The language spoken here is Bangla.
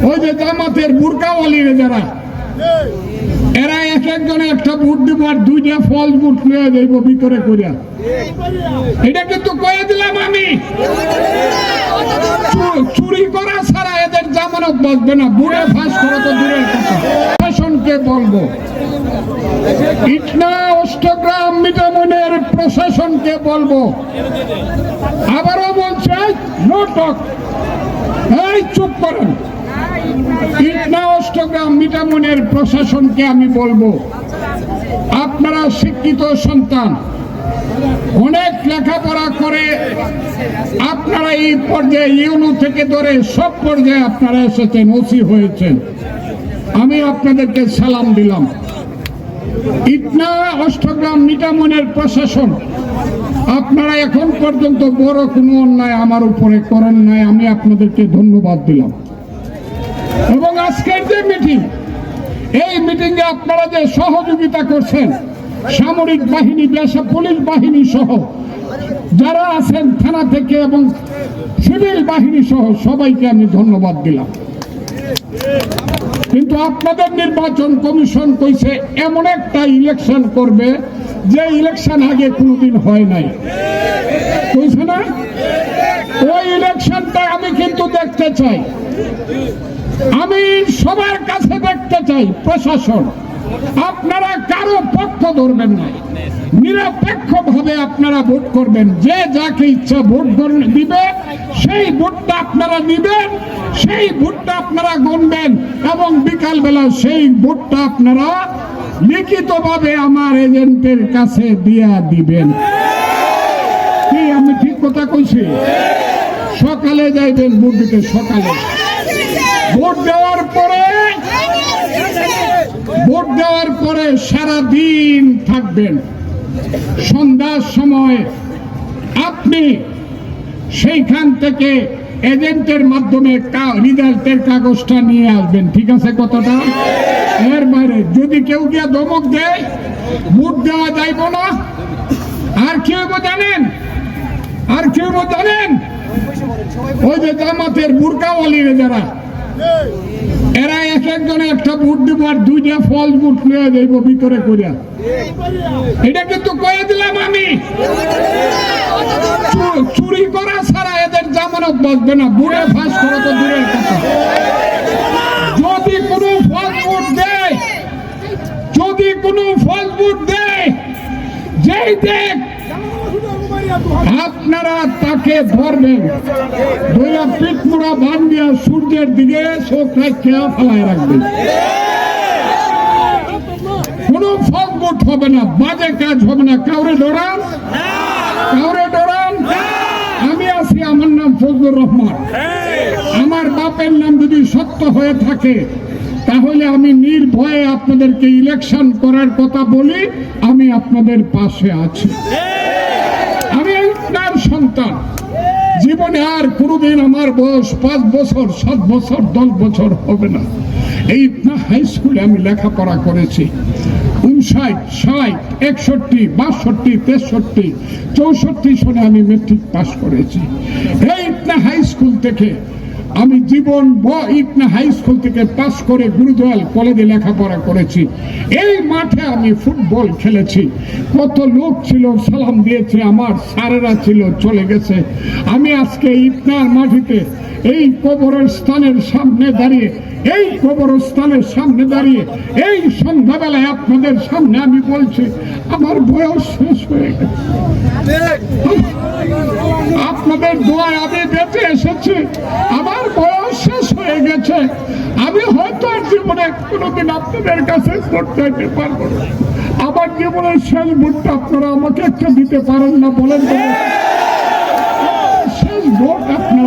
ওই যে জামাতের বুরকাওয়ালিরা যারা, এরা এক একজনে একটা বুট দিব আর দুইটা ফল বুট লয়ে যাইব ভিতরে করিয়া। এটা কিন্তু কয়ে দিলাম আমি, চুরি করা ছাড়া এদের জামানত বাঁচবে না। বুড়ে ফাঁস করা তো দূরের কথা। প্রশাসনকে বলবো, ইটনা অষ্টগ্রাম মিটামনের প্রশাসনকে বলবো, আবারও বলছে নো টক, এই চুপ করেন। ইটনা অষ্টগ্রাম মিটামনের প্রশাসনকে আমি বলবো, আপনারা শিক্ষিত সন্তান, অনেক লেখাপড়া করে আপনারা এই পর্যায়ে ইউনো থেকে ধরে সব পর্যায়ে আপনারা এসেছেন, ওসি হয়েছেন, আমি আপনাদেরকে সালাম দিলাম। ইটনা অষ্টগ্রাম মিটামনের প্রশাসন, আপনারা এখন পর্যন্ত বড় কোনো অন্যায় আমার উপরে করেন নাই, আমি আপনাদেরকে ধন্যবাদ দিলাম। এবং আজকের যে মিটিং, এই মিটিংয়ে আপনারা যে সহযোগিতা করছেন, সামরিক বাহিনী, পুলিশ বাহিনী সহ যারা আছেন থানা থেকে এবং সিভিল বাহিনী সহ সবাইকে আমি ধন্যবাদ দিলাম। কিন্তু আপনাদের নির্বাচন কমিশন কইছে এমন একটা ইলেকশন করবে যে ইলেকশন আগে কোনোদিন হয় নাই, কইছে না? ওই ইলেকশনটা আমি কিন্তু দেখতে চাই, আমি সবার কাছে দেখতে চাই। প্রশাসন, আপনারা কারো পক্ষ ধরবেন না, নিরপেক্ষ ভাবে আপনারা ভোট করবেন। যে যাকে ইচ্ছা ভোট দিবে, সেই ভোটটা আপনারা দিবেন, সেই ভোটটা আপনারা গুনবেন এবং বিকাল বেলা সেই ভোটটা আপনারা লিখিতভাবে আমার এজেন্টের কাছে দিয়া দিবেন। কি আমি ঠিক কথা কইছি? সকালে যাইবেন ভোট দিতে, সকালে ভোট দেওয়ার পরে সারা দিন থাকবেন। সন্ধ্যার সময় আপনি সেইখান থেকে এজেন্টের মাধ্যমে রিজাল্টের কাগজটা নিয়ে আসবেন, ঠিক আছে কথাটা? এর বাইরে যদি কেউ গিয়ে ধমক দেয়, ভোট দেওয়া যাইব না। আর কি হইব জানেন? আর কি হইব জানেন? ওই যে জামাতের বুরকাওয়ালিরা যারা, এরা এক একজনে একটা বুট দিব আর দুইটা ফল বুট লয়ে যাইব ভিতরে করিয়া। এটা কিন্তু কয়ে দিলাম আমি, চুরি করা ছাড়া এদের জামানত বাঁচবে না। বুড়ে ফাঁস করা তো দূরের কথা। যদি কোনো ফল বুট দেয়, যদি কোনো ফল বুট দেয়, যেই দেখ আপনারা তাকে ধরবেন, ধরে পিঠ মোড়া বান দিয়া সূর্যের দিকে চোখ রাখিয়া ফেলায় রাখবেন। কোনো ফল ভোট হবে না, বাজে কাজ হবে না। কাউরে ডরান, কাউরে ডরান। আমি আছি, আমার নাম ফজলুর রহমান। আমার বাপের নাম যদি সত্য হয়ে থাকে তাহলে আমি নির্ভয়ে আপনাদেরকে ইলেকশন করার কথা বলি, আমি আপনাদের পাশে আছি। আমি আপনার সন্তান, জীবনে আর কোনোদিন আমার বয়স 5 বছর 7 বছর 10 বছর হবে না। এই হাই স্কুলে আমি লেখাপড়া করেছি। 59, 60, 61, 62, 63, 64 সনে আমি মেট্রিক পাস করেছি। এই হাই স্কুল থেকে আমি জীবন ইটনা হাই স্কুল থেকে পাস করে গুরুদয়াল কলেজে লেখাপড়া করেছি। এই মাঠে আমি ফুটবল খেলেছি। কত লোক ছিল, সালাম দিয়েছে, আমার স্যারেরা ছিল, চলে গেছে। আমি আজকে ইটনার মাটিতে এই কবরস্থানের সামনে দাঁড়িয়ে, এই কবরস্থানের সামনে দাঁড়িয়ে এই সন্ধ্যাবেলায় আপনাদের সামনে আমি বলছি, আমার বয়স শেষ হয়ে গেছে। আপনাদের দোয়ায় আমি বেঁচে এসেছি, আমার বয়স শেষ হয়ে গেছে। আমি হয়তো আর জীবনে কোনোদিন আপনাদের কাছে ভোট চাইতে পারবো না। আমার জীবনের শেষ ভোটটা আপনারা আমাকে একটা দিতে পারেন না? বলেন, শেষ ভোট আপনারা